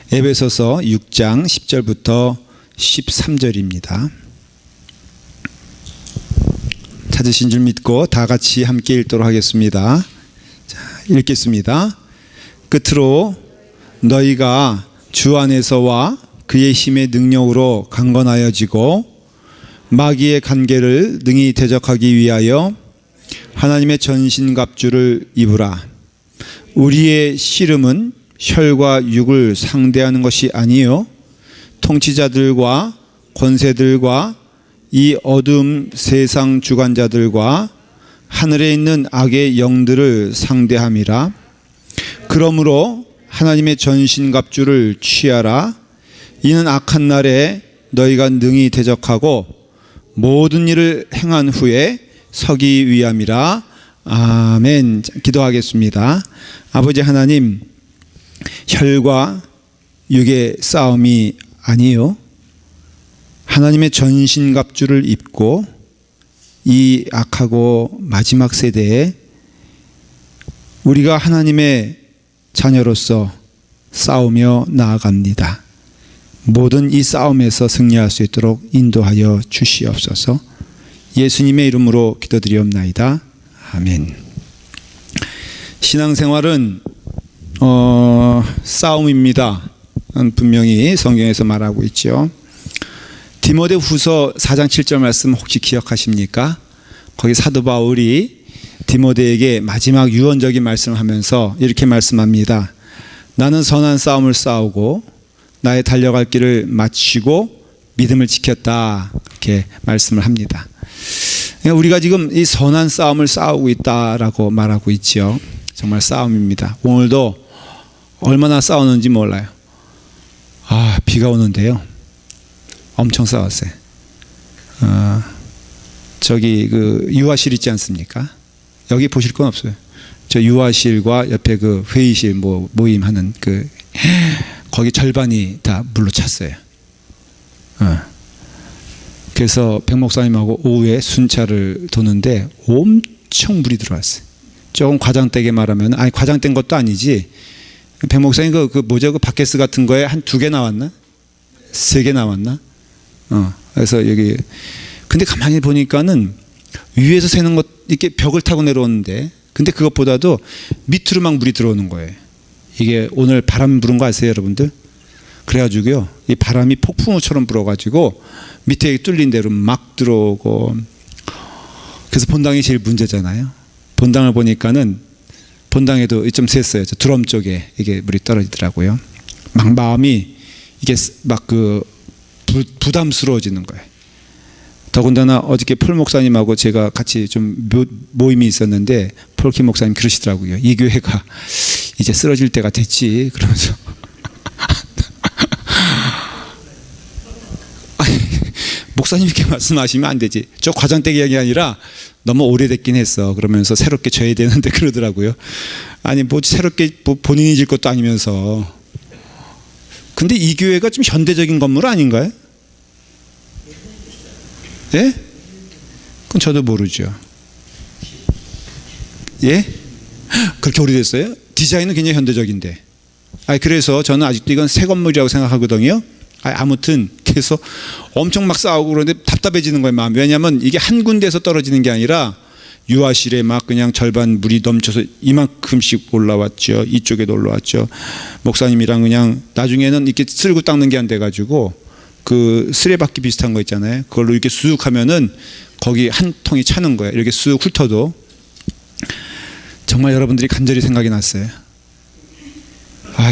에베소서 6장 10절부터 13절입니다. 찾으신 줄 믿고 다 같이 함께 읽도록 하겠습니다. 자, 읽겠습니다. 끝으로 너희가 주 안에서와 그의 힘의 능력으로 강건하여지고 마귀의 간계를 능히 대적하기 위하여 하나님의 전신갑주를 입으라. 우리의 씨름은 혈과 육을 상대하는 것이 아니요 통치자들과 권세들과 이 어둠 세상 주관자들과 하늘에 있는 악의 영들을 상대함이라. 그러므로 하나님의 전신갑주를 취하라. 이는 악한 날에 너희가 능히 대적하고 모든 일을 행한 후에 서기 위함이라. 아멘. 기도하겠습니다. 아버지 하나님, 혈과 육의 싸움이 아니요 하나님의 전신갑주를 입고 이 악하고 마지막 세대에 우리가 하나님의 자녀로서 싸우며 나아갑니다. 모든 이 싸움에서 승리할 수 있도록 인도하여 주시옵소서. 예수님의 이름으로 기도드리옵나이다. 아멘. 신앙생활은 싸움입니다. 분명히 성경에서 말하고 있죠. 디모데후서 4장 7절 말씀 혹시 기억하십니까? 거기 사도 바울이 디모데에게 마지막 유언적인 말씀을 하면서 이렇게 말씀합니다. 나는 선한 싸움을 싸우고 나의 달려갈 길을 마치고 믿음을 지켰다. 이렇게 말씀을 합니다. 우리가 지금 이 선한 싸움을 싸우고 있다라고 말하고 있죠. 정말 싸움입니다. 오늘도 얼마나 싸우는지 몰라요. 비가 오는데요. 엄청 싸웠어요. 저기 그 유아실 있지 않습니까? 여기 보실 건 없어요. 저 유아실과 옆에 그 회의실 모임하는 거기 절반이 다 물로 찼어요. 그래서 백 목사님하고 오후에 순찰을 도는데 엄청 물이 들어왔어요. 조금 과장되게 말하면 과장된 것도 아니지. 백 목사님 그 바켓스 같은 거에 한 2개 나왔나? 3개 나왔나? 그래서 여기 근데 가만히 보니까는 위에서 새는 것 이렇게 벽을 타고 내려오는데 근데 그것보다도 밑으로 막 물이 들어오는 거예요. 이게 오늘 바람 부는 거 아세요, 여러분들? 그래가지고요, 이 바람이 폭풍우처럼 불어가지고 밑에 뚫린 대로 막 들어오고. 그래서 본당이 제일 문제잖아요. 본당을 보니까는 본당에도 좀 샜어요. 저 드럼 쪽에 이게 물이 떨어지더라고요. 막 마음이 이게 막 부담스러워지는 거예요. 더군다나 어저께 폴 목사님하고 제가 같이 좀 모임이 있었는데 폴키 목사님 그러시더라고요. 이 교회가 이제 쓰러질 때가 됐지. 그러면서 목사님 이렇게 말씀하시면 안 되지. 저 과장되게 얘기 아니라 너무 오래됐긴 했어. 그러면서 새롭게 져야 되는데 그러더라고요. 아니 새롭게 본인이 질 것도 아니면서. 근데 이 교회가 좀 현대적인 건물 아닌가요? 예? 그건 저도 모르죠. 예? 그렇게 오래됐어요? 디자인은 굉장히 현대적인데. 그래서 저는 아직도 이건 새 건물이라고 생각하거든요. 아무튼 그래서 엄청 막 싸우고 그러는데 답답해지는 거예요, 마음. 왜냐하면 이게 한 군데에서 떨어지는 게 아니라 유아실에 막 그냥 절반 물이 넘쳐서 이만큼씩 올라왔죠. 이쪽에도 올라왔죠. 목사님이랑 그냥 나중에는 이렇게 쓸고 닦는 게 안 돼가지고 그 쓰레받기 비슷한 거 있잖아요. 그걸로 이렇게 쑥 하면은 거기 한 통이 차는 거예요. 이렇게 쑥 훑어도. 정말 여러분들이 간절히 생각이 났어요.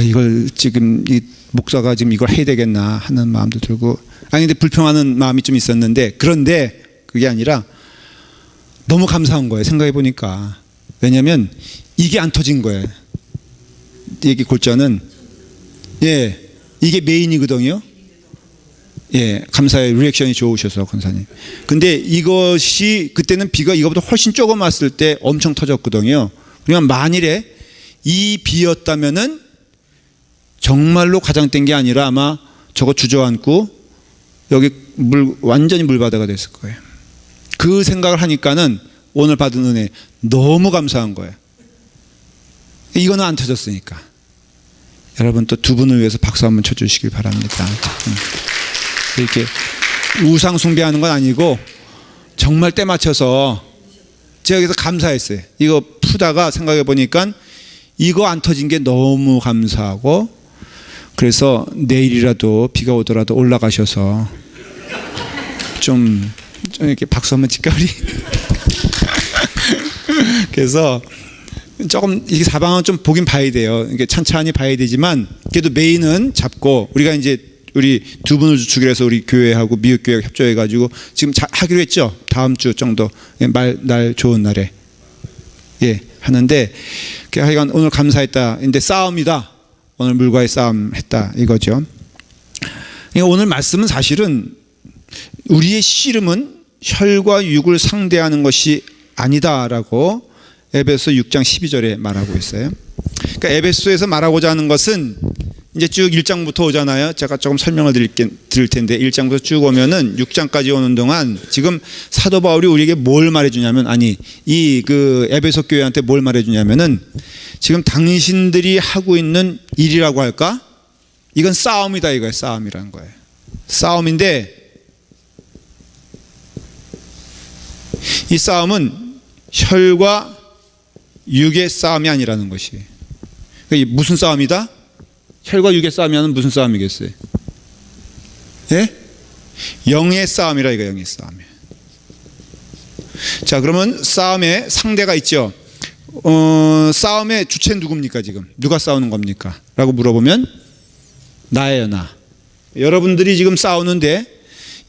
이걸 지금 이 목사가 지금 이걸 해야 되겠나 하는 마음도 들고. 근데 불평하는 마음이 좀 있었는데, 그런데 그게 아니라 너무 감사한 거예요. 생각해 보니까. 왜냐하면 이게 안 터진 거예요. 이게 골자는 이게 메인이거든요. 감사해요. 리액션이 좋으셔서 권사님. 근데 이것이 그때는 비가 이거보다 훨씬 조금 왔을 때 엄청 터졌거든요. 그러면 만일에 이 비였다면은 정말로 과장된 게 아니라 아마 저거 주저앉고 여기 완전히 물바다가 됐을 거예요. 그 생각을 하니까는 오늘 받은 은혜 너무 감사한 거예요. 이거는 안 터졌으니까. 여러분 또 두 분을 위해서 박수 한번 쳐주시길 바랍니다. 이렇게 우상 숭배하는 건 아니고 정말 때 맞춰서 제가 여기서 감사했어요. 이거 푸다가 생각해 보니까 이거 안 터진 게 너무 감사하고, 그래서 내일이라도 비가 오더라도 올라가셔서 좀 이렇게 박수 한번 칠까 우리? 그래서 조금 이 사방은 좀 보긴 봐야 돼요. 이게 찬찬히 봐야 되지만 그래도 메인은 잡고, 우리가 이제 우리 두 분을 주기로 해서 우리 교회하고 미국 교회 협조해 가지고 지금 하기로 했죠. 다음 주 정도 날 좋은 날에 하는데, 하여간 오늘 감사했다. 근데 싸움이다. 오늘 물과의 싸움 했다 이거죠. 오늘 말씀은 사실은 우리의 씨름은 혈과 육을 상대하는 것이 아니다라고 에베소 6장 12절에 말하고 있어요. 그러니까 에베소에서 말하고자 하는 것은 이제 쭉 1장부터 오잖아요. 제가 조금 설명을 드릴 텐데 1장부터 쭉 오면은 6장까지 오는 동안 지금 사도 바울이 우리에게 뭘 말해주냐면, 이 그 에베소 교회한테 뭘 말해주냐면은 지금 당신들이 하고 있는 일이라고 할까? 이건 싸움이다 이거예요. 싸움이라는 거예요. 싸움인데 이 싸움은 혈과 육의 싸움이 아니라는 것이. 그러니까 무슨 싸움이다? 혈과 육의 싸움이면 무슨 싸움이겠어요? 예? 영의 싸움이라 이거, 영의 싸움이에요. 자, 그러면 싸움의 상대가 있죠. 싸움의 주체는 누굽니까 지금? 누가 싸우는 겁니까? 라고 물어보면 나예요, 나. 여러분들이 지금 싸우는데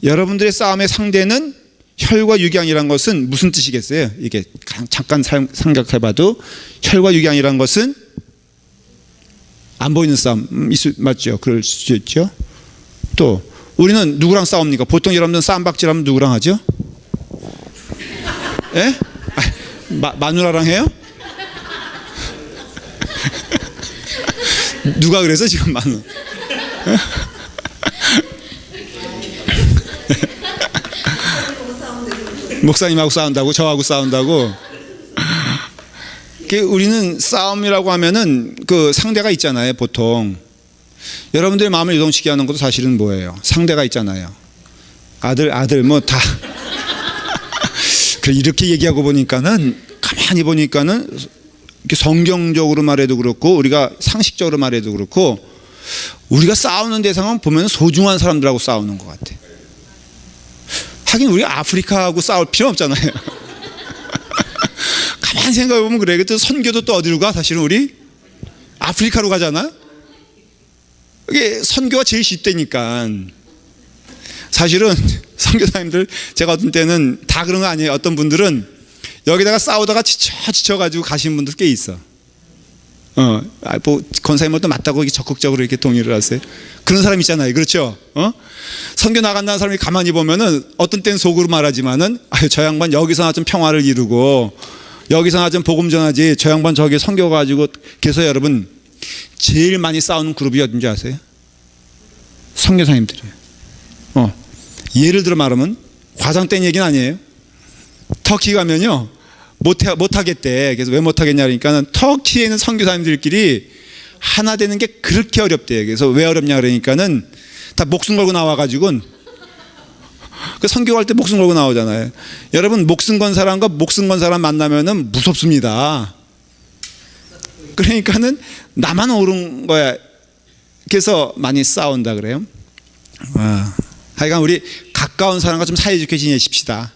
여러분들의 싸움의 상대는 혈과 육이 아니란 것은 무슨 뜻이겠어요? 이게 잠깐 생각해봐도 혈과 육이 아니란 것은 안 보이는 싸움 맞죠? 그럴 수 있죠. 또 우리는 누구랑 싸웁니까? 보통 여러분들 쌈박질하면 누구랑 하죠? 예? 마누라랑 해요? 누가 그래서 지금 마누라? 목사님하고 싸운다고? 저하고 싸운다고? 우리는 싸움이라고 하면은 그 상대가 있잖아요. 보통 여러분들의 마음을 요동치게 하는 것도 사실은 뭐예요? 상대가 있잖아요. 아들 뭐 다 이렇게 얘기하고 보니까는, 가만히 보니까는 성경적으로 말해도 그렇고 우리가 상식적으로 말해도 그렇고 우리가 싸우는 대상은 보면 소중한 사람들하고 싸우는 것 같아. 하긴 우리가 아프리카하고 싸울 필요 없잖아요. 가만히 생각해보면 그래. 또 선교도 또 어디로 가? 사실은 우리 아프리카로 가잖아. 이게 선교가 제일 쉽다니까. 사실은 선교사님들 제가 어떤 때는 다 그런 거 아니에요. 어떤 분들은 여기다가 싸우다가 지쳐가지고 가신 분들 꽤 있어. 뭐 권사님도 맞다고 적극적으로 이렇게 동의를 하세요. 그런 사람 있잖아요. 그렇죠? 선교 나간다는 사람이 가만히 보면은 어떤 때는 속으로 말하지만은, 저 양반 여기서나 좀 평화를 이루고 여기서나 좀 복음 전하지, 저 양반 저기 선교 가지고. 그래서 여러분 제일 많이 싸우는 그룹이 어딘지 아세요? 선교사님들이에요. 예를 들어 말하면 과장된 얘기는 아니에요. 터키 가면요 못하겠대. 그래서 왜 못하겠냐 그러니까 터키에 있는 선교사님들끼리 하나 되는 게 그렇게 어렵대요. 그래서 왜 어렵냐 그러니까는 다 목숨 걸고 나와가지고, 그 선교할 때 목숨 걸고 나오잖아요. 여러분 목숨 건 사람과 목숨 건 사람 만나면은 무섭습니다. 그러니까는 나만 옳은 거야. 그래서 많이 싸운다 그래요. 하여간 우리 가까운 사람과 좀 사이좋게 지내십시다.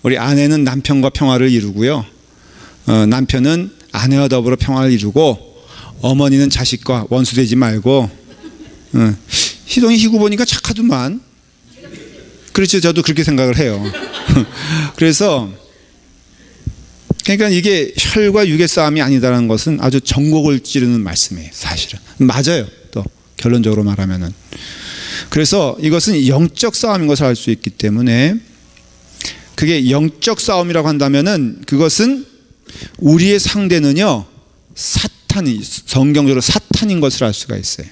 우리 아내는 남편과 평화를 이루고요, 남편은 아내와 더불어 평화를 이루고, 어머니는 자식과 원수되지 말고. 희동이 희구 보니까 착하더만. 그렇죠. 저도 그렇게 생각을 해요. 그래서 그러니까 이게 혈과 육의 싸움이 아니다라는 것은 아주 전곡을 찌르는 말씀이에요. 사실은 맞아요. 또 결론적으로 말하면은. 그래서 이것은 영적 싸움인 것을 알 수 있기 때문에, 그게 영적 싸움이라고 한다면은 그것은 우리의 상대는요 사탄이, 성경적으로 사탄인 것을 알 수가 있어요.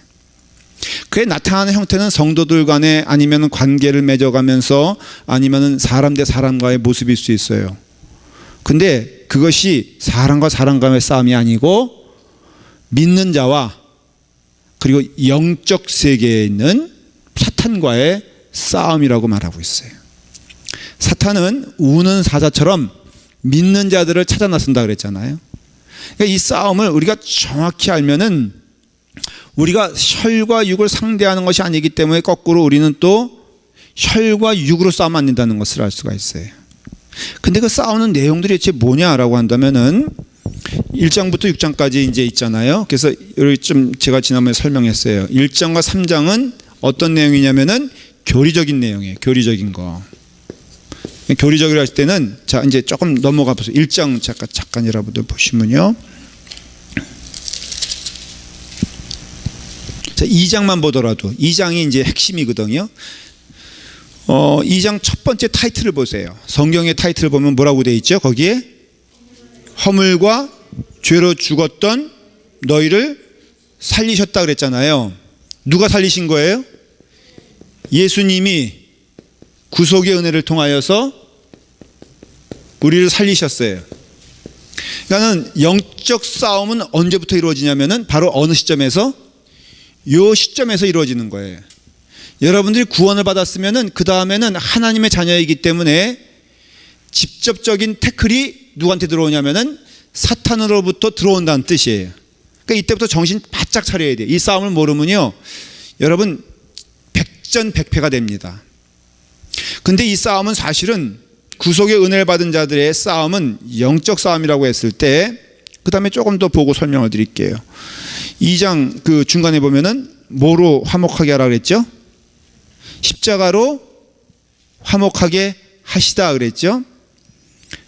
그에 나타나는 형태는 성도들 간에 아니면 관계를 맺어가면서 아니면 사람 대 사람과의 모습일 수 있어요. 근데 그것이 사람과 사람 간의 싸움이 아니고 믿는 자와 그리고 영적 세계에 있는 사탄과의 싸움이라고 말하고 있어요. 사탄은 우는 사자처럼 믿는 자들을 찾아 나선다 그랬잖아요. 그러니까 이 싸움을 우리가 정확히 알면은 우리가 혈과 육을 상대하는 것이 아니기 때문에 거꾸로 우리는 또 혈과 육으로 싸우면 안 된다는 것을 알 수가 있어요. 근데 그 싸우는 내용들이 대체 뭐냐라고 한다면은 1장부터 6장까지 이제 있잖아요. 그래서 여기 좀 제가 지난번에 설명했어요. 1장과 3장은 어떤 내용이냐면은 교리적인 내용이에요. 교리적인 거. 교리적이라 할 때는 자 이제 조금 넘어가 보세요. 1장 잠깐 여러분들 보시면요. 자 2장만 보더라도 2장이 이제 핵심이거든요. 2장 첫 번째 타이틀을 보세요. 성경의 타이틀을 보면 뭐라고 되어 있죠? 거기에 허물과 죄로 죽었던 너희를 살리셨다 그랬잖아요. 누가 살리신 거예요? 예수님이 구속의 은혜를 통하여서 우리를 살리셨어요. 그러니까는 영적 싸움은 언제부터 이루어지냐면은 바로 어느 시점에서 요 시점에서 이루어지는 거예요. 여러분들이 구원을 받았으면은 그 다음에는 하나님의 자녀이기 때문에 직접적인 태클이 누구한테 들어오냐면은 사탄으로부터 들어온다는 뜻이에요. 그러니까 이때부터 정신 바짝 차려야 돼요. 이 싸움을 모르면요, 여러분 백전백패가 됩니다. 근데 이 싸움은 사실은 구속의 은혜를 받은 자들의 싸움은 영적 싸움이라고 했을 때, 그 다음에 조금 더 보고 설명을 드릴게요. 2장 그 중간에 보면은 뭐로 화목하게 하라 그랬죠? 십자가로 화목하게 하시다 그랬죠?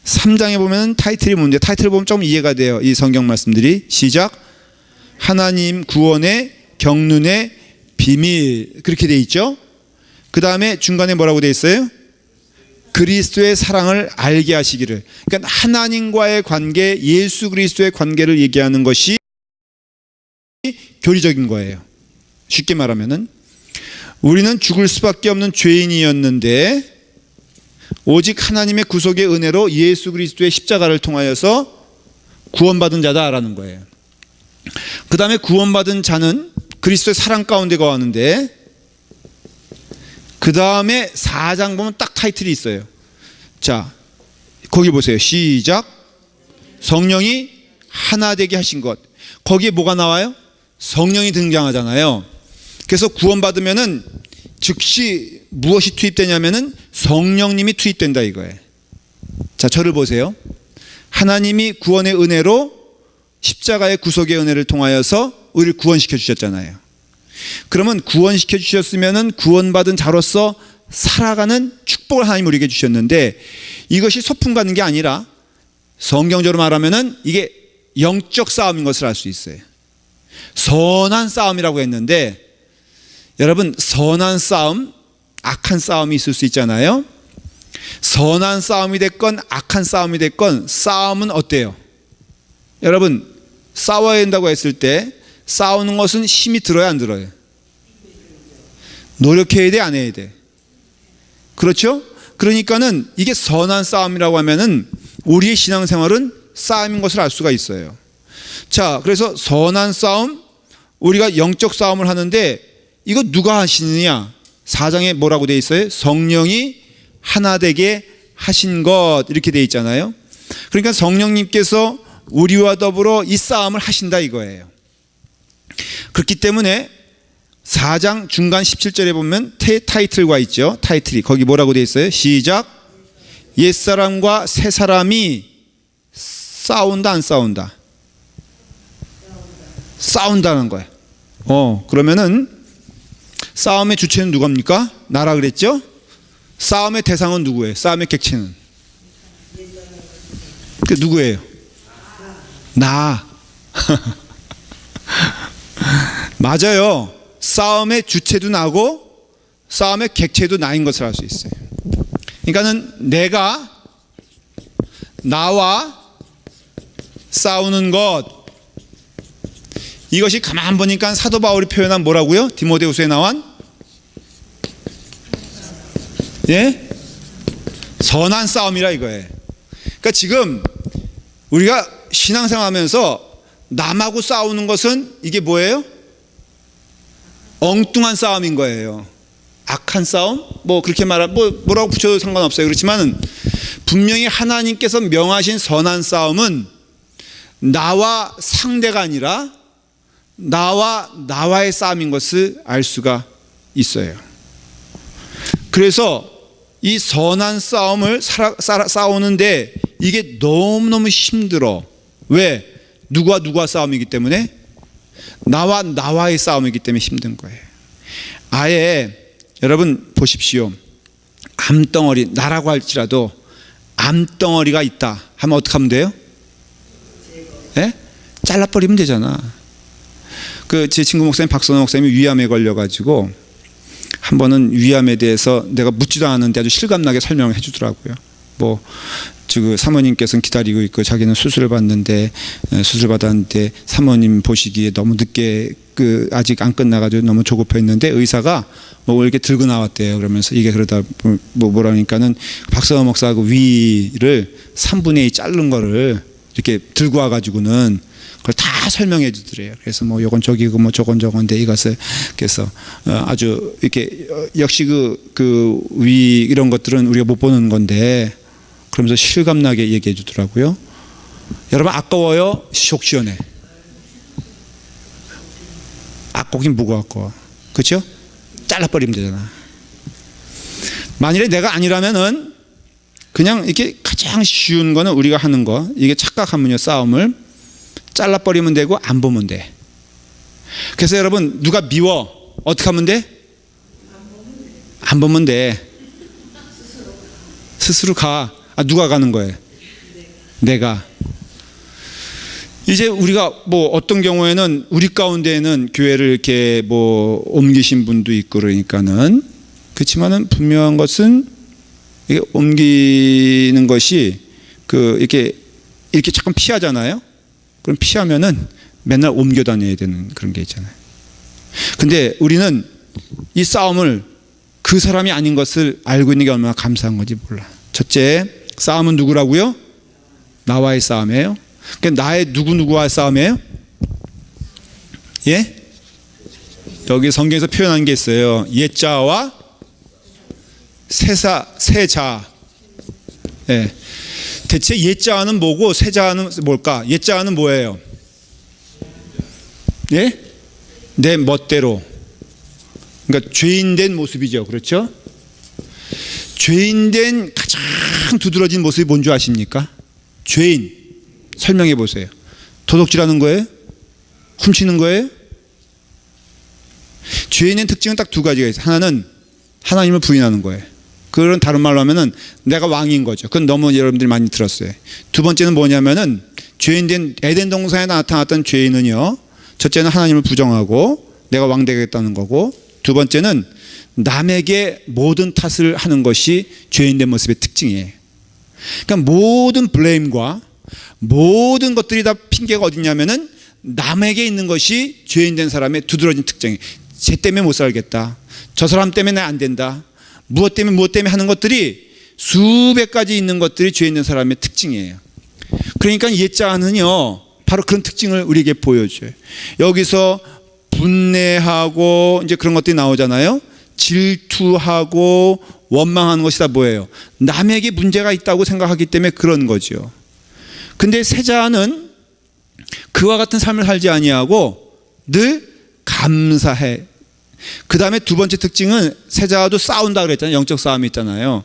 3장에 보면 타이틀이 뭔데, 타이틀을 보면 좀 이해가 돼요. 이 성경 말씀들이. 시작. 하나님 구원의 경륜의 비밀, 그렇게 돼 있죠. 그 다음에 중간에 뭐라고 돼 있어요? 그리스도의 사랑을 알게 하시기를. 그러니까 하나님과의 관계, 예수 그리스도의 관계를 얘기하는 것이 교리적인 거예요. 쉽게 말하면은 우리는 죽을 수밖에 없는 죄인이었는데 오직 하나님의 구속의 은혜로 예수 그리스도의 십자가를 통하여서 구원받은 자다라는 거예요. 그 다음에 구원받은 자는 그리스도의 사랑 가운데 거하는데, 그 다음에 4장 보면 딱 타이틀이 있어요. 자, 거기 보세요. 시작. 성령이 하나 되게 하신 것. 거기에 뭐가 나와요? 성령이 등장하잖아요. 그래서 구원받으면은 즉시 무엇이 투입되냐면은 성령님이 투입된다 이거예요. 자, 저를 보세요. 하나님이 구원의 은혜로 십자가의 구속의 은혜를 통하여서 우리를 구원시켜 주셨잖아요. 그러면 구원시켜 주셨으면은 구원받은 자로서 살아가는 축복을 하나님 우리에게 주셨는데, 이것이 소풍 가는 게 아니라 성경적으로 말하면은 이게 영적 싸움인 것을 알 수 있어요. 선한 싸움이라고 했는데, 여러분 선한 싸움, 악한 싸움이 있을 수 있잖아요. 선한 싸움이 됐건 악한 싸움이 됐건 싸움은 어때요? 여러분 싸워야 된다고 했을 때 싸우는 것은 힘이 들어야 안 들어요? 노력해야 돼, 안 해야 돼? 그렇죠? 그러니까는 이게 선한 싸움이라고 하면은 우리의 신앙생활은 싸움인 것을 알 수가 있어요. 자, 그래서 선한 싸움, 우리가 영적 싸움을 하는데 이거 누가 하시느냐? 4장에 뭐라고 되어 있어요? 성령이 하나 되게 하신 것, 이렇게 되어 있잖아요. 그러니까 성령님께서 우리와 더불어 이 싸움을 하신다 이거예요. 그렇기 때문에 4장 중간 17절에 보면 타이틀과 있죠. 타이틀이 거기 뭐라고 되어 있어요? 시작. 옛사람과 새사람이 싸운다 안 싸운다? 싸운다는 거예요. 그러면은 싸움의 주체는 누굽니까? 나라 그랬죠? 싸움의 대상은 누구예요? 싸움의 객체는? 그 누구예요? 나. 맞아요. 싸움의 주체도 나고 싸움의 객체도 나인 것을 알 수 있어요. 그러니까는 내가 나와 싸우는 것, 이것이 가만 보니까 사도 바울이 표현한 뭐라고요? 디모데후서에 나온 선한 싸움이라 이거예요. 그러니까 지금 우리가 신앙생활 하면서 남하고 싸우는 것은 이게 뭐예요? 엉뚱한 싸움인 거예요. 악한 싸움? 뭐 그렇게 뭐라고 붙여도 상관없어요. 그렇지만 분명히 하나님께서 명하신 선한 싸움은 나와 상대가 아니라 나와의 싸움인 것을 알 수가 있어요. 그래서 이 선한 싸움을 싸우는데 이게 너무너무 힘들어. 왜? 누구와 싸움이기 때문에? 나와의 싸움이기 때문에 힘든 거예요. 아예 여러분 보십시오. 암덩어리, 나라고 할지라도 암덩어리가 있다 하면 어떻게 하면 돼요? 예? 잘라버리면 되잖아. 제 친구 목사님 박선호 목사님이 위암에 걸려가지고 한 번은 위암에 대해서 내가 묻지도 않았는데 아주 실감나게 설명을 해주더라고요. 사모님께서는 기다리고 있고 자기는 수술을 받았는데 사모님 보시기에 너무 늦게 아직 안 끝나가지고 너무 조급했는데 의사가 이렇게 들고 나왔대요. 그러면서 이게 그러다 뭐라니까는 박선호 목사하고 위를 3분의 2 자른 거를 이렇게 들고 와가지고는 그걸 다 설명해 주더래요. 그래서 요건 저기고 저건 저건데 이것을 그래서 아주 이렇게 역시 위 이런 것들은 우리가 못 보는 건데 그러면서 실감나게 얘기해 주더라고요. 여러분 아까워요? 속 시원해. 아까우긴 뭐가 아까워. 그렇죠? 잘라버리면 되잖아. 만일에 내가 아니라면은 그냥 이렇게 가장 쉬운 거는 우리가 하는 거, 이게 착각하면요, 싸움을 잘라버리면 되고 안 보면 돼. 그래서 여러분 누가 미워 어떻게 하면 돼? 안 보면 돼. 스스로 가. 누가 가는 거예요? 내가. 이제 우리가 어떤 경우에는 우리 가운데에는 교회를 이렇게 옮기신 분도 있고 그러니까는 그렇지만은 분명한 것은 이게 옮기는 것이 이렇게 잠깐 피하잖아요. 그럼 피하면은 맨날 옮겨 다녀야 되는 그런 게 있잖아요. 근데 우리는 이 싸움을 그 사람이 아닌 것을 알고 있는 게 얼마나 감사한 건지 몰라. 첫째, 싸움은 누구라고요? 나와의 싸움이에요. 그러니까 나의 누구와의 싸움이에요? 예? 여기 성경에서 표현한 게 있어요. 옛자와 새자. 예. 대체 옛자는 뭐고 새자는 뭘까? 옛자는 뭐예요? 예? 내 멋대로. 그러니까 죄인된 모습이죠. 그렇죠? 죄인된 가장 두드러진 모습이 뭔 줄 아십니까? 죄인. 설명해 보세요. 도둑질하는 거예요? 훔치는 거예요? 죄인의 특징은 딱 두 가지가 있어요. 하나는 하나님을 부인하는 거예요. 그런 다른 말로 하면은 내가 왕인 거죠. 그건 너무 여러분들이 많이 들었어요. 두 번째는 뭐냐면은 죄인된 에덴 동산에 나타났던 죄인은요, 첫째는 하나님을 부정하고 내가 왕 되겠다는 거고, 두 번째는 남에게 모든 탓을 하는 것이 죄인된 모습의 특징이에요. 그러니까 모든 블레임과 모든 것들이 다 핑계가 어디냐면은 남에게 있는 것이 죄인된 사람의 두드러진 특징이에요. 쟤 때문에 못 살겠다. 저 사람 때문에 안 된다. 무엇 때문에 하는 것들이 수백 가지 있는 것들이 죄인된 사람의 특징이에요. 그러니까 옛자는요, 바로 그런 특징을 우리에게 보여줘요. 여기서 분내하고 이제 그런 것들이 나오잖아요. 질투하고 원망하는 것이 다 뭐예요? 남에게 문제가 있다고 생각하기 때문에 그런 거죠. 근데 새자는 그와 같은 삶을 살지 아니하고 늘 감사해. 그 다음에 두 번째 특징은 새자와도 싸운다 그랬잖아요. 영적 싸움이 있잖아요.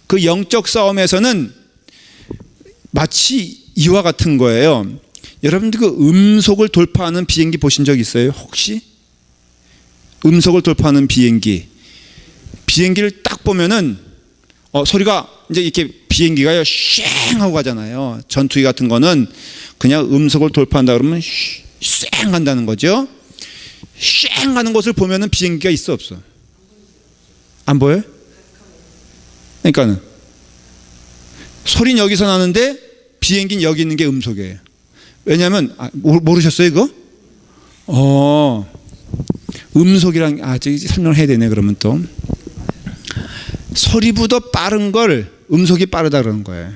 그 영적 싸움에서는 마치 이와 같은 거예요. 여러분들 그 음속을 돌파하는 비행기 보신 적 있어요? 혹시? 음속을 돌파하는 비행기를 딱 보면은 소리가 이제 이렇게 비행기가요 쉥 하고 가잖아요. 전투기 같은 거는 그냥 음속을 돌파한다 그러면 쉥 간다는 거죠. 쉥 가는 곳을 보면은 비행기가 있어 없어? 안 보여요? 그러니까는 소리는 여기서 나는데 비행기는 여기 있는 게 음속이에요. 왜냐하면 모르셨어요 이거? 음속이랑 설명을 해야 되네. 그러면 또 소리보다 빠른 걸 음속이 빠르다 그러는 거예요.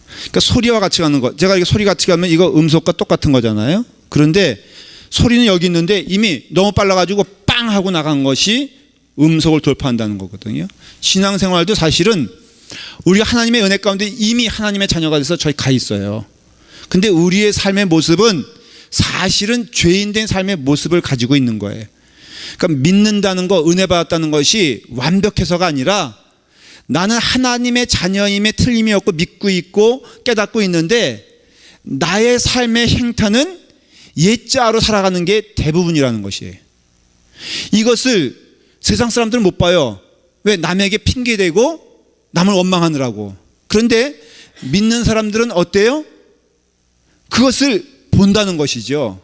그러니까 소리와 같이 가는 거. 제가 이게 소리 같이 가면 이거 음속과 똑같은 거잖아요. 그런데 소리는 여기 있는데 이미 너무 빨라가지고 빵 빵 하고 나간 것이 음속을 돌파한다는 거거든요. 신앙생활도 사실은 우리가 하나님의 은혜 가운데 이미 하나님의 자녀가 돼서 저희 가 있어요. 근데 우리의 삶의 모습은 사실은 죄인된 삶의 모습을 가지고 있는 거예요. 그러니까 믿는다는 거, 은혜 받았다는 것이 완벽해서가 아니라 나는 하나님의 자녀임에 틀림이 없고 믿고 있고 깨닫고 있는데 나의 삶의 행태는 옛자로 살아가는 게 대부분이라는 것이에요. 이것을 세상 사람들은 못 봐요. 왜? 남에게 핑계대고 남을 원망하느라고. 그런데 믿는 사람들은 어때요? 그것을 본다는 것이죠.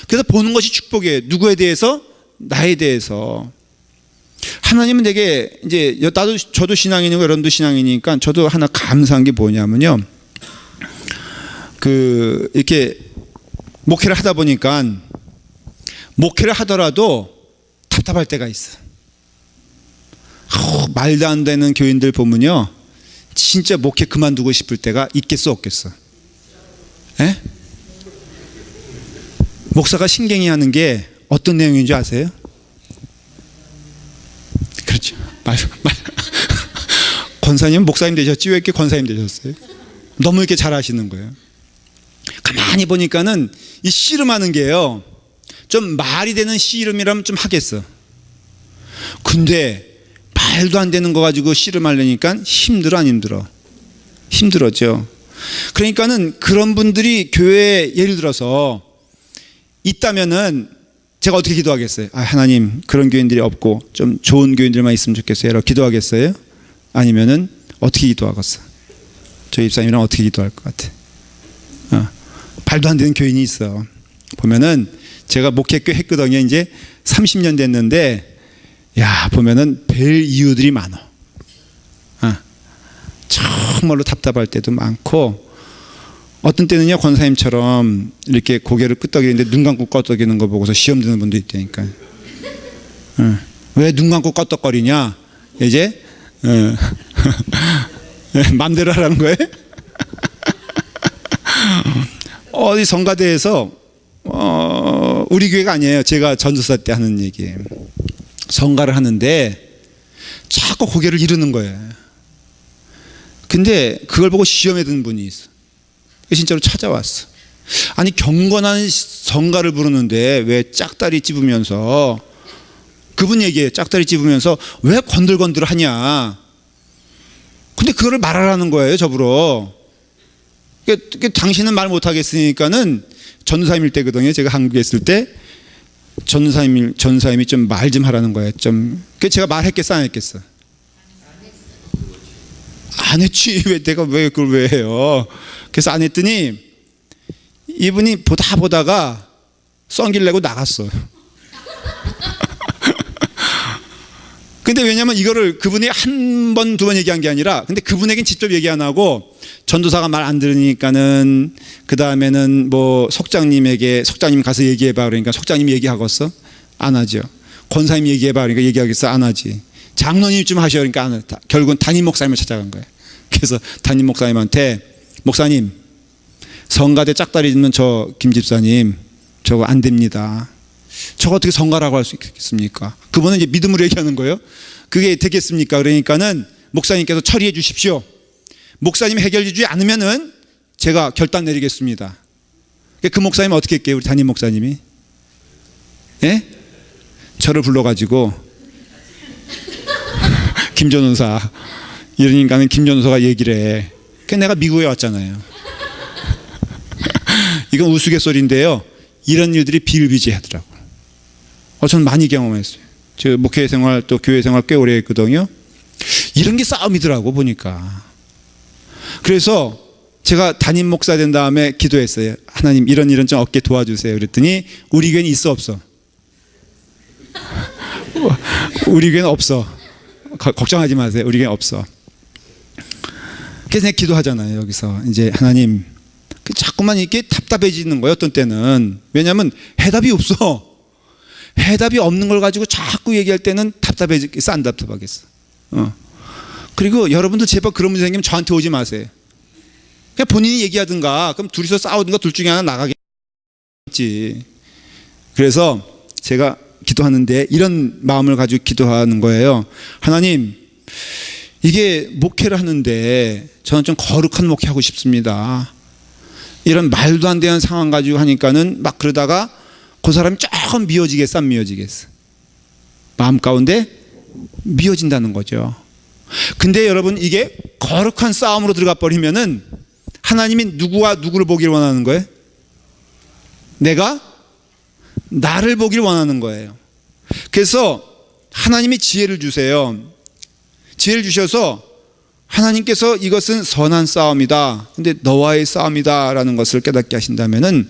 그래서 보는 것이 축복이에요. 누구에 대해서? 나에 대해서. 하나님은 되게 이제 저도 신앙인이고 여러분도 신앙이니까 저도 하나 감사한 게 뭐냐면요. 이렇게 목회를 하다 보니까 목회를 하더라도 답답할 때가 있어. 말도 안 되는 교인들 보면요, 진짜 목회 그만두고 싶을 때가 있겠어 없겠어? 에? 목사가 신경이 하는 게 어떤 내용인 줄 아세요? 그렇죠. 권사님 목사님 되셨지 왜 이렇게 권사님 되셨어요? 너무 이렇게 잘하시는 거예요. 가만히 보니까는 이 씨름하는 게요, 좀 말이 되는 씨름이라면 좀 하겠어. 근데 말도 안 되는 거 가지고 씨름하려니까 힘들어 안 힘들어? 힘들었죠. 그러니까는 그런 분들이 교회에 예를 들어서 있다면은 제가 어떻게 기도하겠어요? 하나님 그런 교인들이 없고 좀 좋은 교인들만 있으면 좋겠어요. 라고 기도하겠어요? 아니면은 어떻게 기도하겠어? 저 입사님이랑 어떻게 기도할 것 같아? 말도 안 되는 교인이 있어. 보면은 제가 목회교 했거든요. 이제 30년 됐는데 야, 보면은 별 이유들이 많아. 정말로 답답할 때도 많고, 어떤 때는요 권사님처럼 이렇게 고개를 끄덕이는데 눈 감고 끄덕이는 거 보고서 시험 드는 분도 있다니까. 왜 눈 감고 끄덕거리냐? 이제 맘대로 하라는 거예요? 어디 성가대에서 우리 교회가 아니에요. 제가 전도사 때 하는 얘기예요. 성가를 하는데 자꾸 고개를 이르는 거예요. 근데 그걸 보고 시험에 든 분이 있어. 진짜로 찾아왔어. 아니 경건한 성가를 부르는데 왜 짝다리 찝으면서, 그분 얘기해, 짝다리 찝으면서 왜 건들건들 하냐. 근데 그거를 말하라는 거예요, 저보러. 당신은 말 못하겠으니까는, 전사임일 때거든요. 제가 한국에 있을 때 전사임이 좀 말 좀 하라는 거예요. 그 제가 말했겠어 안 했겠어? 안 했지. 왜 그걸 왜 해요? 그래서 안 했더니 이분이 보다가 썬길 내고 나갔어. 근데 왜냐면 이거를 그분이 한 번, 두 번 얘기한 게 아니라, 근데 그분에겐 직접 얘기 안 하고 전도사가 말 안 들으니까는 그 다음에는 뭐 석장님 가서 얘기해봐 그러니까 석장님이 얘기하겠어? 안 하죠. 권사님 얘기해봐 그러니까 얘기하겠어? 안 하지. 장로님 좀 하셔 그러니까 안 해. 결국은 담임 목사님을 찾아간 거예요. 그래서 담임 목사님한테, 목사님 성가대 짝다리 짚는 저 김 집사님 저거 안 됩니다. 저거 어떻게 성가라고 할 수 있겠습니까? 그분은 이제 믿음으로 얘기하는 거예요. 그게 되겠습니까? 그러니까는 목사님께서 처리해 주십시오. 목사님 해결해 주지 않으면은 제가 결단 내리겠습니다. 그 목사님은 어떻게 할게요? 우리 담임 목사님이, 예? 저를 불러가지고 김 전도사 이러니까는 김 전도사가 얘기를 해. 그래서 내가 미국에 왔잖아요. 이건 우스갯소리인데요. 이런 일들이 비일비재하더라고요. 저는 많이 경험했어요. 저 목회 생활 또 교회 생활 꽤 오래 했거든요. 이런 게 싸움이더라고 보니까. 그래서 제가 담임 목사 된 다음에 기도했어요. 하나님 이런 일은 좀 없게 도와주세요. 그랬더니 우리 교회는 있어 없어? 우리 교회는 없어. 걱정하지 마세요. 우리 교회는 없어. 그래서 내가 기도하잖아요. 여기서 이제 하나님, 자꾸만 이렇게 답답해지는 거예요. 어떤 때는. 왜냐하면 해답이 없어. 해답이 없는 걸 가지고 자꾸 얘기할 때는 답답해지겠어 안 답답하겠어? 그리고 여러분들 제발 그런 문제 생기면 저한테 오지 마세요. 그냥 본인이 얘기하든가, 그럼 둘이서 싸우든가 둘 중에 하나 나가겠지. 그래서 제가 기도하는데 이런 마음을 가지고 기도하는 거예요. 하나님, 이게 목회를 하는데 저는 좀 거룩한 목회하고 싶습니다. 이런 말도 안 되는 상황 가지고 하니까는 막 그러다가 그 사람이 조금 미워지겠어, 안 미워지겠어? 마음 가운데 미워진다는 거죠. 근데 여러분, 이게 거룩한 싸움으로 들어가 버리면은 하나님이 누구와 누구를 보기를 원하는 거예요? 내가 나를 보기를 원하는 거예요. 그래서 하나님이 지혜를 주세요. 지혜를 주셔서 하나님께서 이것은 선한 싸움이다, 근데 너와의 싸움이다 라는 것을 깨닫게 하신다면은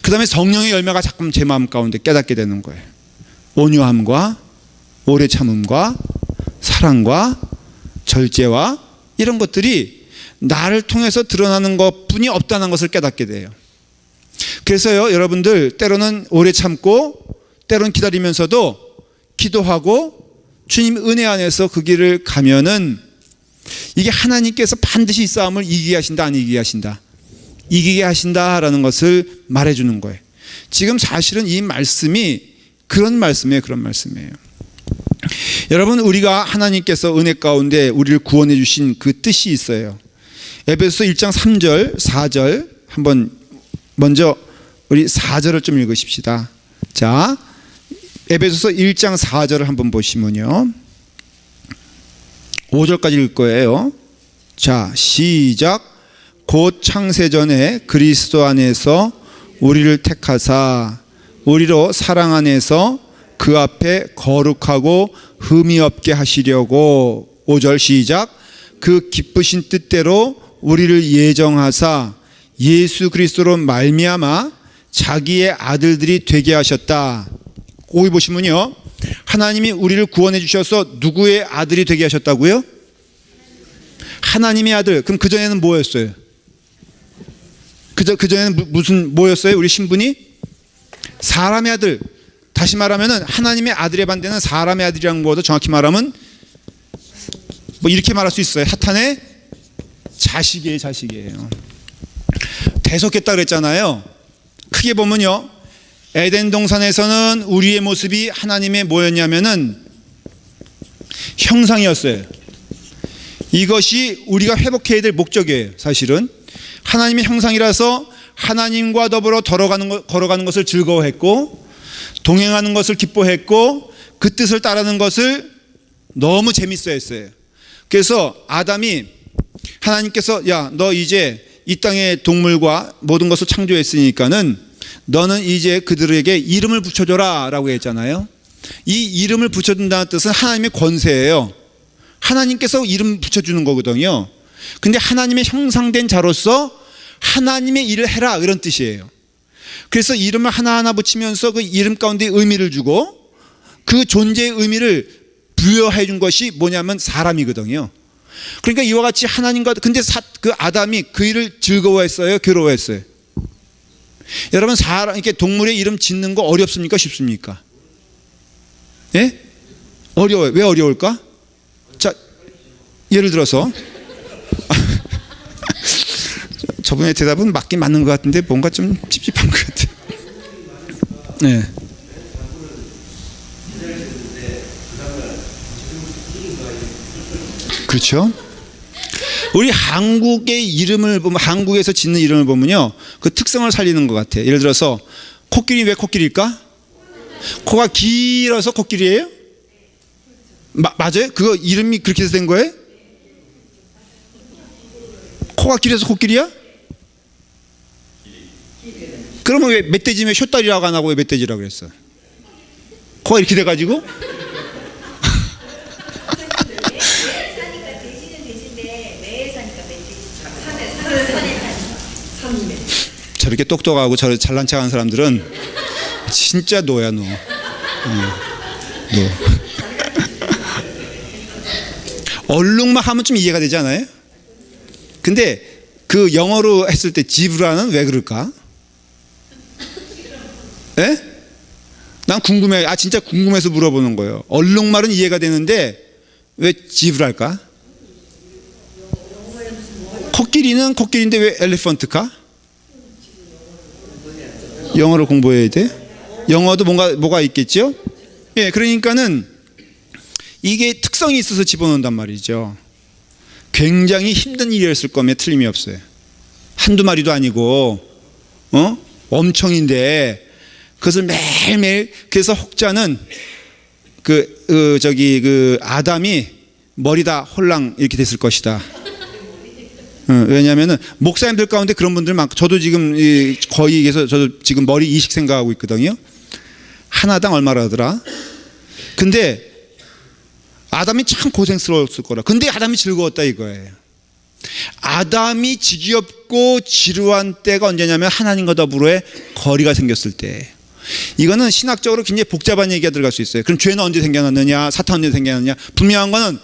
그 다음에 성령의 열매가 자꾸 제 마음 가운데 깨닫게 되는 거예요. 온유함과 오래 참음과 사랑과 절제와 이런 것들이 나를 통해서 드러나는 것뿐이 없다는 것을 깨닫게 돼요. 그래서요, 여러분들 때로는 오래 참고 때로는 기다리면서도 기도하고 주님 은혜 안에서 그 길을 가면은 이게 하나님께서 반드시 이 싸움을 이기게 하신다, 안 이기게 하신다? 이기게 하신다라는 것을 말해주는 거예요. 지금 사실은 이 말씀이 그런 말씀이에요. 그런 말씀이에요. 여러분, 우리가 하나님께서 은혜 가운데 우리를 구원해 주신 그 뜻이 있어요. 에베소서 1장 3절 4절 한번 먼저 우리 4절을 좀 읽으십시다. 자, 에베소서 1장 4절을 한번 보시면요, 5절까지 읽을 거예요. 자, 시작. 곧 창세전에 그리스도 안에서 우리를 택하사 우리로 사랑 안에서 그 앞에 거룩하고 흠이 없게 하시려고. 5절 시작. 그 기쁘신 뜻대로 우리를 예정하사 예수 그리스도로 말미암아 자기의 아들들이 되게 하셨다. 거기 보시면요, 하나님이 우리를 구원해 주셔서 누구의 아들이 되게 하셨다고요? 하나님의 아들. 그럼 그전에는 뭐였어요? 그전에는 뭐였어요? 우리 신분이? 사람의 아들. 다시 말하면 하나님의 아들의 반대는 사람의 아들이라는 것보다 정확히 말하면 뭐 이렇게 말할 수 있어요. 사탄의 자식이에요. 대속했다 그랬잖아요. 크게 보면요, 에덴 동산에서는 우리의 모습이 하나님의 뭐였냐면은 형상이었어요. 이것이 우리가 회복해야 될 목적이에요. 사실은 하나님의 형상이라서 하나님과 더불어 걸어가는 것을 즐거워했고, 동행하는 것을 기뻐했고, 그 뜻을 따르는 것을 너무 재밌어 했어요. 그래서 아담이 하나님께서 야, 너 이제 이 땅의 동물과 모든 것을 창조했으니까는 너는 이제 그들에게 이름을 붙여줘라 라고 했잖아요. 이 이름을 붙여준다는 뜻은 하나님의 권세예요. 하나님께서 이름 붙여주는 거거든요. 근데 하나님의 형상된 자로서 하나님의 일을 해라, 이런 뜻이에요. 그래서 이름을 하나하나 붙이면서 그 이름 가운데 의미를 주고 그 존재의 의미를 부여해 준 것이 뭐냐면 사람이거든요. 그러니까 이와 같이 하나님과, 근데 그 아담이 그 일을 즐거워했어요, 괴로워했어요? 여러분, 사람 이렇게 동물의 이름 짓는 거 어렵습니까, 쉽습니까? 예? 어려워요. 왜 어려울까? 자, 예를 들어서 저분의 대답은 맞긴 맞는 것 같은데 뭔가 좀 찝찝한 것 같아요. 네. 그렇죠. 우리 한국의 이름을 보면, 한국에서 짓는 이름을 보면요, 그 특성을 살리는 것 같아요. 예를 들어서 코끼리, 왜 코끼리일까? 코가 길어서 코끼리예요? 맞아요? 그거 이름이 그렇게 해서 된 거예요? 코가 길어서 코끼리야? 그러면 왜 멧돼지면 쇼다리라고 안 하고 왜 멧돼지라고 그랬어? 코가 이렇게 돼가지고? 저렇게 똑똑하고 저렇게 잘난 척하는 사람들은 진짜 노야, 노. 얼룩말 하면 좀 이해가 되지 않아요? 근데 그 영어로 했을 때 지브라는 왜 그럴까? 예? 난 궁금해. 진짜 궁금해서 물어보는 거예요. 얼룩말은 이해가 되는데 왜 지브랄까? 코끼리는 코끼리인데 왜 엘리펀트까? 영어를 공부해야 돼? 영어도 뭐가 있겠죠? 예, 그러니까는 이게 특성이 있어서 집어넣는단 말이죠. 굉장히 힘든 일이었을 거면 틀림이 없어요. 한두 마리도 아니고 엄청인데 그것을 매일매일. 그래서 혹자는 아담이 머리다 홀랑 이렇게 됐을 것이다. 왜냐하면은 목사님들 가운데 그런 분들 많고, 저도 지금 거의 해서 저도 지금 머리 이식 생각하고 있거든요. 하나당 얼마라 하더라. 근데 아담이 참 고생스러웠을 거라. 근데 아담이 즐거웠다 이거예요. 아담이 지겹고 지루한 때가 언제냐면 하나님과 더불어의 거리가 생겼을 때. 이거는 신학적으로 굉장히 복잡한 얘기가 들어갈 수 있어요. 그럼 죄는 언제 생겨났느냐, 사탄 언제 생겨났느냐. 분명한 거는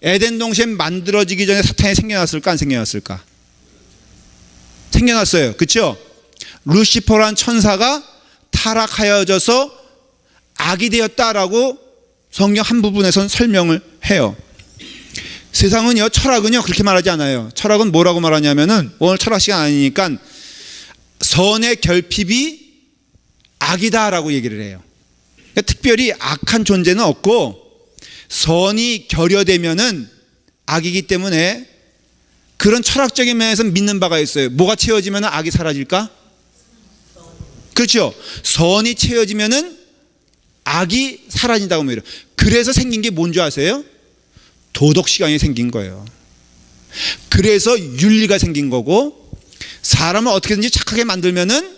에덴 동산 만들어지기 전에 사탄이 생겨났을까 안 생겨났을까? 생겨났어요. 그렇죠? 루시퍼란 천사가 타락하여져서 악이 되었다라고 성경 한 부분에서는 설명을 해요. 세상은요, 철학은요 그렇게 말하지 않아요. 철학은 뭐라고 말하냐면은, 오늘 철학 시간 아니니까 선의 결핍이 악이다라고 얘기를 해요. 그러니까 특별히 악한 존재는 없고 선이 결여되면은 악이기 때문에 그런 철학적인 면에서 믿는 바가 있어요. 뭐가 채워지면 악이 사라질까? 그렇죠. 선이 채워지면은 악이 사라진다고 말해요. 그래서 생긴 게 뭔지 아세요? 도덕시간이 생긴 거예요. 그래서 윤리가 생긴 거고, 사람을 어떻게든지 착하게 만들면은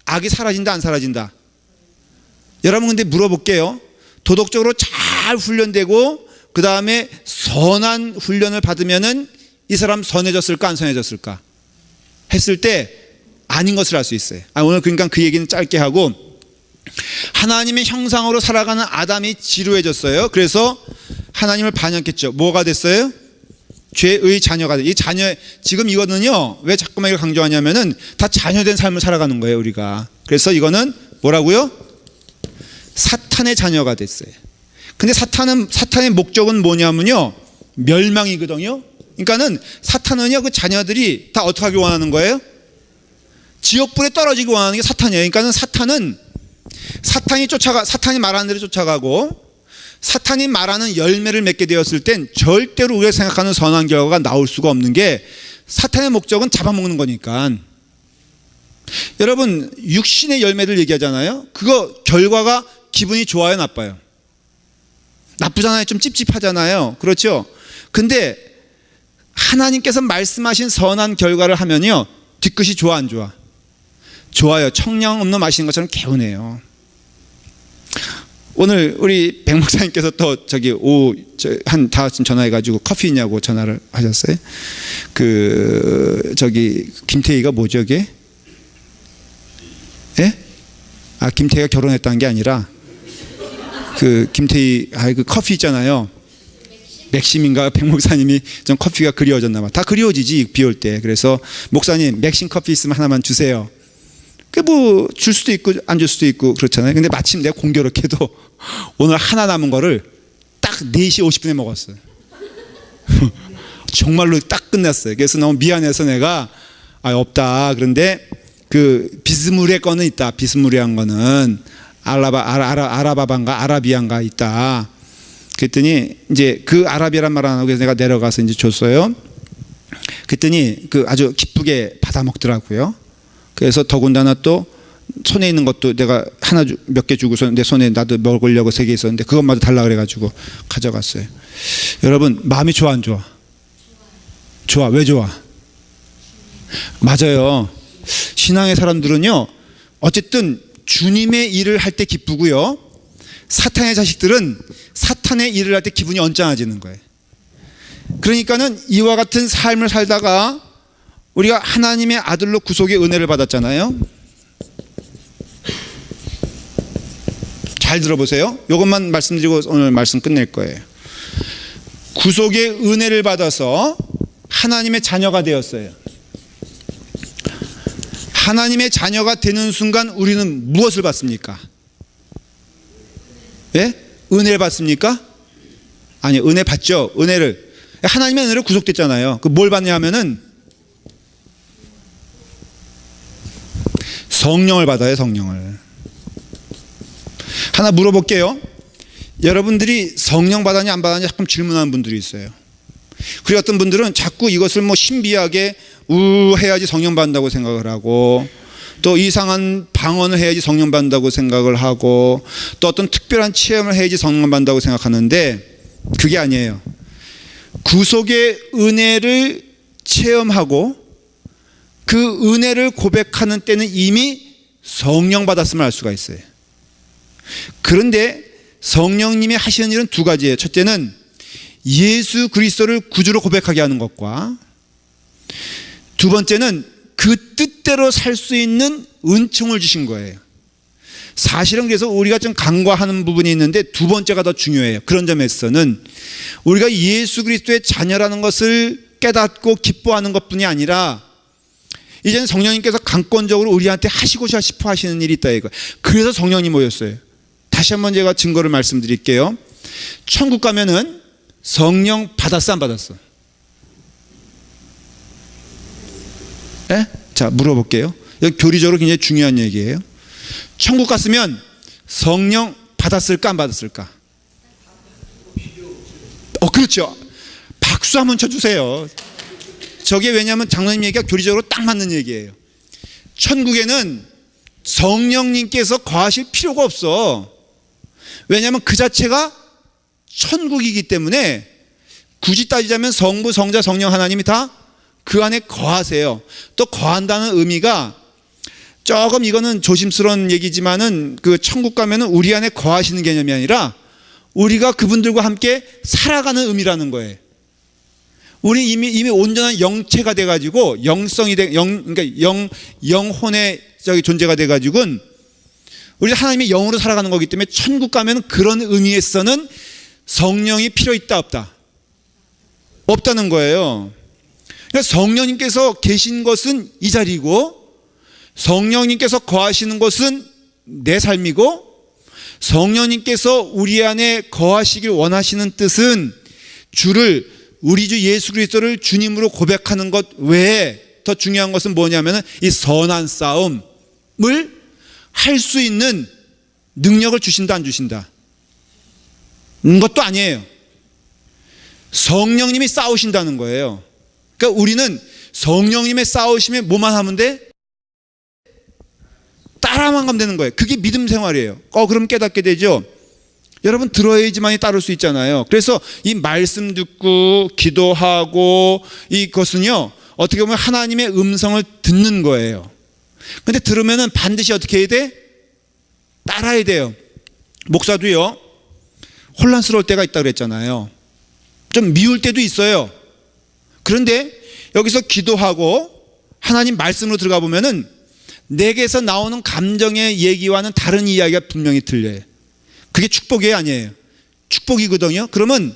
악이 사라진다 안 사라진다? 여러분 근데 물어볼게요. 도덕적으로 잘 훈련되고 그 다음에 선한 훈련을 받으면은 이 사람 선해졌을까 안 선해졌을까? 했을 때 아닌 것을 알 수 있어요. 오늘 그러니까 그 얘기는 짧게 하고, 하나님의 형상으로 살아가는 아담이 지루해졌어요. 그래서 하나님을 반역했죠. 뭐가 됐어요? 죄의 자녀가 돼. 이 자녀, 지금 이거는요 왜 자꾸만 이걸 강조하냐면은 다 자녀된 삶을 살아가는 거예요 우리가. 그래서 이거는 뭐라고요? 사탄의 자녀가 됐어요. 근데 사탄의 목적은 뭐냐면요, 멸망이거든요. 그러니까는 사탄은요 그 자녀들이 다 어떻게 하길 원하는 거예요? 지옥불에 떨어지기 원하는 게 사탄이에요. 그러니까는 사탄이 말하는 대로 쫓아가고, 사탄이 말하는 열매를 맺게 되었을 땐 절대로 우리가 생각하는 선한 결과가 나올 수가 없는 게, 사탄의 목적은 잡아먹는 거니까. 여러분 육신의 열매들 얘기하잖아요. 그거 결과가 기분이 좋아요 나빠요? 나쁘잖아요. 좀 찝찝하잖아요. 그렇죠? 근데 하나님께서 말씀하신 선한 결과를 하면요 뒤끝이 좋아 안 좋아? 좋아요. 청량 없는 마시는 것처럼 개운해요. 오늘 우리 백 목사님께서 또 한 다쯤 전화해가지고 커피 있냐고 전화를 하셨어요. 김태희가 뭐죠, 이게? 예? 김태희가 결혼했다는 게 아니라 김태희 그 커피 있잖아요. 맥심인가? 백 목사님이 좀 커피가 그리워졌나 봐. 다 그리워지지 비 올 때. 그래서 목사님 맥심 커피 있으면 하나만 주세요. 줄 수도 있고 안 줄 수도 있고 그렇잖아요. 근데 마침 내가 공교롭게도 오늘 하나 남은 거를 딱 4시 50분에 먹었어요. 정말로 딱 끝났어요. 그래서 너무 미안해서 내가 없다. 그런데 그 비스무리한 거는 있다. 비스무리한 거는 아라비안가 있다. 그랬더니 이제 그 아라비아란 말 안 하고 내가 내려가서 이제 줬어요. 그랬더니 아주 기쁘게 받아 먹더라고요. 그래서 더군다나 또 손에 있는 것도 내가 몇 개 주고서 내 손에 나도 먹으려고 3개 있었는데 그것마저 달라 그래가지고 가져갔어요. 여러분 마음이 좋아 안 좋아? 좋아. 왜 좋아? 맞아요. 신앙의 사람들은요 어쨌든 주님의 일을 할 때 기쁘고요, 사탄의 자식들은 사탄의 일을 할 때 기분이 언짢아지는 거예요. 그러니까는 이와 같은 삶을 살다가 우리가 하나님의 아들로 구속의 은혜를 받았잖아요. 잘 들어보세요. 이것만 말씀드리고 오늘 말씀 끝낼 거예요. 구속의 은혜를 받아서 하나님의 자녀가 되었어요. 하나님의 자녀가 되는 순간 우리는 무엇을 받습니까? 예? 은혜를 받습니까? 아니, 은혜 받죠. 은혜를, 하나님의 은혜로 구속됐잖아요. 뭘 받냐 하면은 성령을 받아요. 성령을. 하나 물어볼게요. 여러분들이 성령 받았냐 안 받았냐 가끔 질문하는 분들이 있어요. 그리고 어떤 분들은 자꾸 이것을 뭐 신비하게 해야지 성령 받는다고 생각을 하고, 또 이상한 방언을 해야지 성령 받는다고 생각을 하고, 또 어떤 특별한 체험을 해야지 성령 받는다고 생각하는데 그게 아니에요. 구속의 은혜를 체험하고 그 은혜를 고백하는 때는 이미 성령 받았음을 알 수가 있어요. 그런데 성령님이 하시는 일은 두 가지예요. 첫째는 예수 그리스도를 구주로 고백하게 하는 것과, 두 번째는 그 뜻대로 살 수 있는 은총을 주신 거예요. 사실은 그래서 우리가 좀 간과하는 부분이 있는데 두 번째가 더 중요해요. 그런 점에서는 우리가 예수 그리스도의 자녀라는 것을 깨닫고 기뻐하는 것뿐이 아니라 이제는 성령님께서 강권적으로 우리한테 하시고자 싶어 하시는 일이 있다 이거. 그래서 성령님 모였어요. 다시 한번 제가 증거를 말씀드릴게요. 천국 가면은 성령 받았어 안 받았어? 에? 자, 물어볼게요. 여기 교리적으로 굉장히 중요한 얘기예요. 천국 갔으면 성령 받았을까 안 받았을까? 그렇죠. 박수 한번 쳐주세요. 저게 왜냐하면 장로님 얘기가 교리적으로 딱 맞는 얘기예요. 천국에는 성령님께서 거하실 필요가 없어. 왜냐하면 그 자체가 천국이기 때문에 굳이 따지자면 성부, 성자, 성령 하나님이 다 그 안에 거하세요. 또 거한다는 의미가 조금 이거는 조심스러운 얘기지만은 그 천국 가면은 우리 안에 거하시는 개념이 아니라 우리가 그분들과 함께 살아가는 의미라는 거예요. 우리 이미 온전한 영체가 돼가지고 영성이 그러니까 영혼의 존재가 돼가지고는 우리 하나님의 영으로 살아가는 거기 때문에 천국 가면 그런 의미에서는 성령이 필요 있다 없다? 없다는 거예요. 그러니까 성령님께서 계신 것은 이 자리고, 성령님께서 거하시는 것은 내 삶이고, 성령님께서 우리 안에 거하시길 원하시는 뜻은 우리 주 예수 그리스도를 주님으로 고백하는 것 외에 더 중요한 것은 뭐냐면 이 선한 싸움을 할 수 있는 능력을 주신다 안 주신다? 것도 아니에요. 성령님이 싸우신다는 거예요. 그러니까 우리는 성령님의 싸우심에 뭐만 하면 돼? 따라만 가면 되는 거예요. 그게 믿음 생활이에요. 그럼 깨닫게 되죠. 여러분, 들어야지만이 따를 수 있잖아요. 그래서 이 말씀 듣고 기도하고 이것은요, 어떻게 보면 하나님의 음성을 듣는 거예요. 근데 들으면은 반드시 어떻게 해야 돼? 따라야 돼요. 목사도요, 혼란스러울 때가 있다고 그랬잖아요. 좀 미울 때도 있어요. 그런데 여기서 기도하고 하나님 말씀으로 들어가 보면은 내게서 나오는 감정의 얘기와는 다른 이야기가 분명히 들려요. 그게 축복이 아니에요. 축복이거든요. 그러면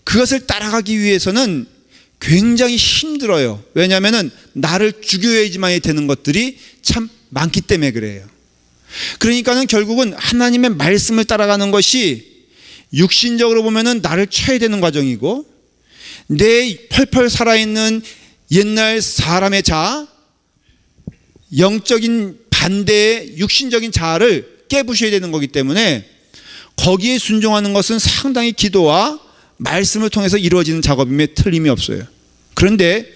그것을 따라가기 위해서는 굉장히 힘들어요. 왜냐하면 나를 죽여야지만 되는 것들이 참 많기 때문에 그래요. 그러니까는 결국은 하나님의 말씀을 따라가는 것이 육신적으로 보면은 나를 쳐야 되는 과정이고, 내 펄펄 살아있는 옛날 사람의 자아, 영적인 반대의 육신적인 자아를 깨부셔야 되는 거기 때문에 거기에 순종하는 것은 상당히 기도와 말씀을 통해서 이루어지는 작업임에 틀림이 없어요. 그런데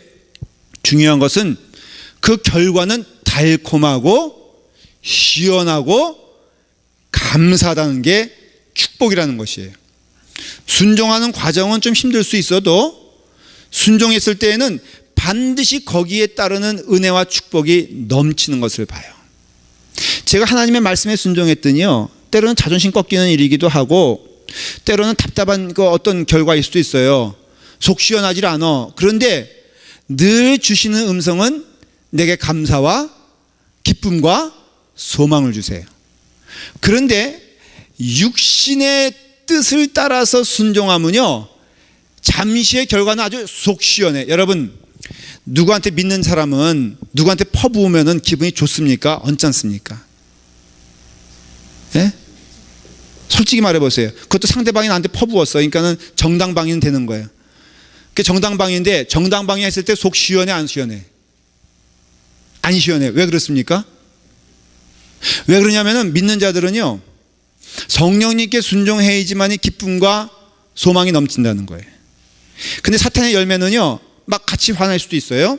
중요한 것은 그 결과는 달콤하고 시원하고 감사하다는 게 축복이라는 것이에요. 순종하는 과정은 좀 힘들 수 있어도 순종했을 때에는 반드시 거기에 따르는 은혜와 축복이 넘치는 것을 봐요. 제가 하나님의 말씀에 순종했더니요, 때로는 자존심 꺾이는 일이기도 하고 때로는 답답한 어떤 결과일 수도 있어요. 속 시원하지 않아. 그런데 늘 주시는 음성은 내게 감사와 기쁨과 소망을 주세요. 그런데 육신의 뜻을 따라서 순종하면요, 잠시의 결과는 아주 속 시원해. 여러분, 누구한테 믿는 사람은 누구한테 퍼부으면 기분이 좋습니까? 언짢습니까? 예? 솔직히 말해보세요. 그것도 상대방이 나한테 퍼부었어. 그러니까는 정당방위는 되는 거예요. 그게 정당방위인데, 정당방위 했을 때 속 시원해 안 시원해? 안 시원해. 왜 그렇습니까? 왜 그러냐면은 믿는 자들은요, 성령님께 순종해야지만이 기쁨과 소망이 넘친다는 거예요. 근데 사탄의 열매는요, 막 같이 화날 수도 있어요.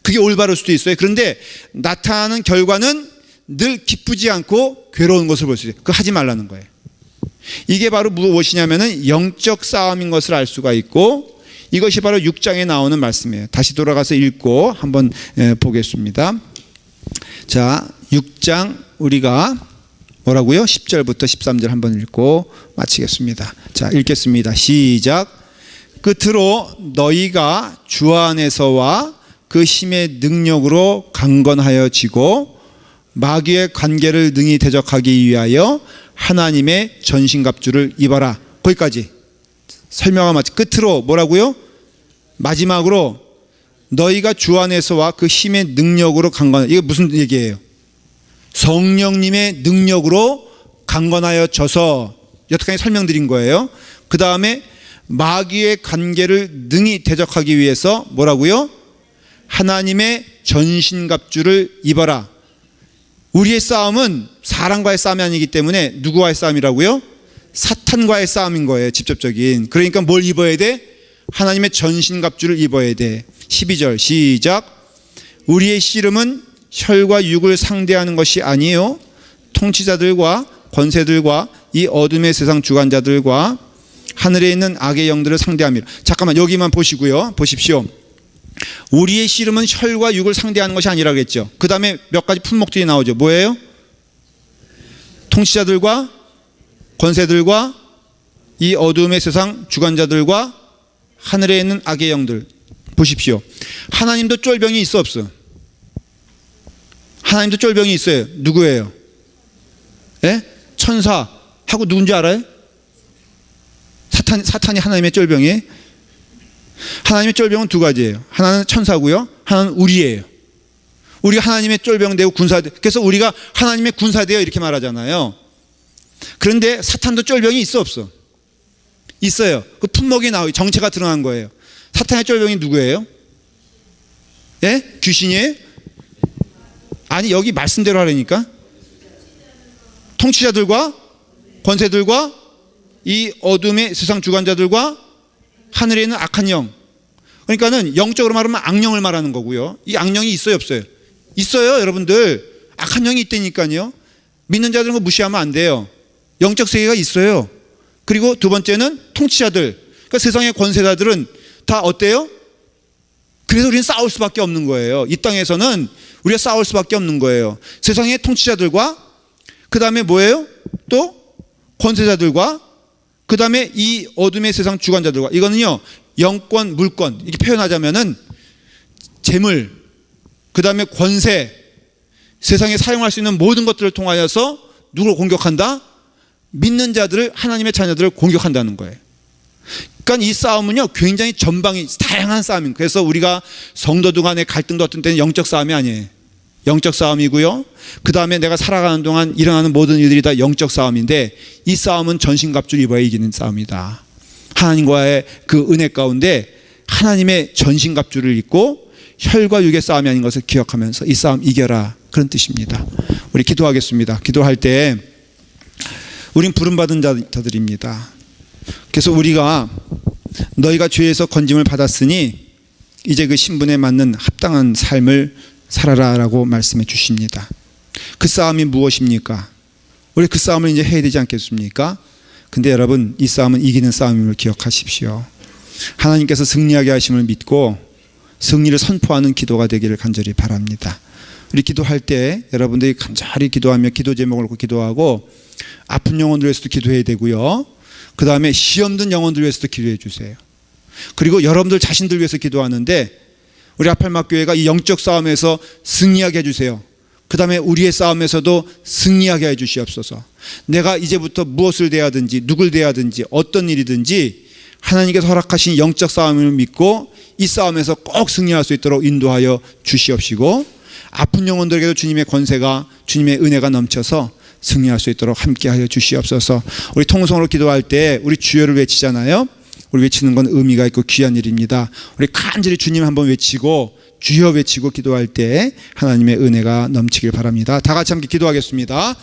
그게 올바를 수도 있어요. 그런데 나타나는 결과는 늘 기쁘지 않고 괴로운 것을 볼 수 있어요. 그거 하지 말라는 거예요. 이게 바로 무엇이냐면은 영적 싸움인 것을 알 수가 있고, 이것이 바로 6장에 나오는 말씀이에요. 다시 돌아가서 읽고 한번 보겠습니다. 자, 6장 우리가 뭐라고요? 10절부터 13절 한번 읽고 마치겠습니다. 자, 읽겠습니다. 시작. 끝으로 너희가 주 안에서와 그 힘의 능력으로 강건하여지고 마귀의 관계를 능히 대적하기 위하여 하나님의 전신갑주를 입어라. 거기까지 설명을 마치. 끝으로 뭐라고요? 마지막으로 너희가 주 안에서와 그 힘의 능력으로 강건하. 이게 무슨 얘기예요? 성령님의 능력으로 강건하여져서 여태까지 설명드린 거예요. 그 다음에 마귀의 관계를 능히 대적하기 위해서 뭐라고요? 하나님의 전신갑주를 입어라. 우리의 싸움은 사람과의 싸움이 아니기 때문에 누구와의 싸움이라고요? 사탄과의 싸움인 거예요. 직접적인. 그러니까 뭘 입어야 돼? 하나님의 전신갑주를 입어야 돼. 12절 시작. 우리의 씨름은 혈과 육을 상대하는 것이 아니에요. 통치자들과 권세들과 이 어둠의 세상 주관자들과 하늘에 있는 악의 영들을 상대합니다. 잠깐만 여기만 보시고요. 보십시오. 우리의 씨름은 혈과 육을 상대하는 것이 아니라 그랬죠. 그 다음에 몇 가지 품목들이 나오죠. 뭐예요? 통치자들과 권세들과 이 어둠의 세상 주관자들과 하늘에 있는 악의 영들. 보십시오. 하나님도 쫄병이 있어 없어? 하나님도 쫄병이 있어요. 누구예요? 예? 천사하고 누군지 알아요? 사탄이 하나님의 쫄병이에요. 하나님의 쫄병은 두 가지예요. 하나는 천사고요, 하나는 우리예요. 우리가 하나님의 쫄병되고 군사되. 그래서 우리가 하나님의 군사되어 이렇게 말하잖아요. 그런데 사탄도 쫄병이 있어 없어? 있어요. 그 품목이 나오고 정체가 드러난 거예요. 사탄의 쫄병이 누구예요? 예? 귀신이에요? 아니 여기 말씀대로 하라니까. 통치자들과 권세들과 이 어둠의 세상 주관자들과 하늘에 있는 악한 영. 그러니까는 영적으로 말하면 악령을 말하는 거고요. 이 악령이 있어요 없어요? 있어요 여러분들. 악한 영이 있다니까요. 믿는 자들은 그거 무시하면 안 돼요. 영적 세계가 있어요. 그리고 두 번째는 통치자들. 그러니까 세상의 권세자들은 다 어때요? 그래서 우리는 싸울 수밖에 없는 거예요. 이 땅에서는 우리가 싸울 수밖에 없는 거예요. 세상의 통치자들과 그 다음에 뭐예요? 또 권세자들과 그 다음에 이 어둠의 세상 주관자들과. 이거는요 영권, 물권 이렇게 표현하자면은 재물, 그 다음에 권세, 세상에 사용할 수 있는 모든 것들을 통하여서 누구를 공격한다? 믿는 자들을, 하나님의 자녀들을 공격한다는 거예요. 그러니까 이 싸움은요 굉장히 전방이 다양한 싸움입니다. 그래서 우리가 성도들 간의 갈등도 어떤 때는 영적 싸움이 아니에요. 영적 싸움이고요. 그 다음에 내가 살아가는 동안 일어나는 모든 일들이 다 영적 싸움인데, 이 싸움은 전신갑주를 입어야 이기는 싸움이다. 하나님과의 그 은혜 가운데 하나님의 전신갑주를 입고 혈과 육의 싸움이 아닌 것을 기억하면서 이 싸움 이겨라, 그런 뜻입니다. 우리 기도하겠습니다. 기도할 때 우린 부름받은 자들입니다. 그래서 우리가 너희가 죄에서 건짐을 받았으니 이제 그 신분에 맞는 합당한 삶을 살아라 라고 말씀해 주십니다. 그 싸움이 무엇입니까? 우리 그 싸움을 이제 해야 되지 않겠습니까? 근데 여러분 이 싸움은 이기는 싸움임을 기억하십시오. 하나님께서 승리하게 하심을 믿고 승리를 선포하는 기도가 되기를 간절히 바랍니다. 우리 기도할 때 여러분들이 간절히 기도하며 기도 제목을 놓고 기도하고 아픈 영혼들 위해서도 기도해야 되고요. 그 다음에 시험 든 영혼들 위해서도 기도해 주세요. 그리고 여러분들 자신들 위해서 기도하는데 우리 아팔막교회가 이 영적 싸움에서 승리하게 해주세요. 그 다음에 우리의 싸움에서도 승리하게 해주시옵소서. 내가 이제부터 무엇을 대하든지 누굴 대하든지 어떤 일이든지 하나님께서 허락하신 영적 싸움을 믿고 이 싸움에서 꼭 승리할 수 있도록 인도하여 주시옵시고, 아픈 영혼들에게도 주님의 권세가, 주님의 은혜가 넘쳐서 승리할 수 있도록 함께하여 주시옵소서. 우리 통성으로 기도할 때 우리 주여를 외치잖아요. 우리 외치는 건 의미가 있고 귀한 일입니다. 우리 간절히 주님 한번 외치고 주여 외치고 기도할 때 하나님의 은혜가 넘치길 바랍니다. 다 같이 함께 기도하겠습니다.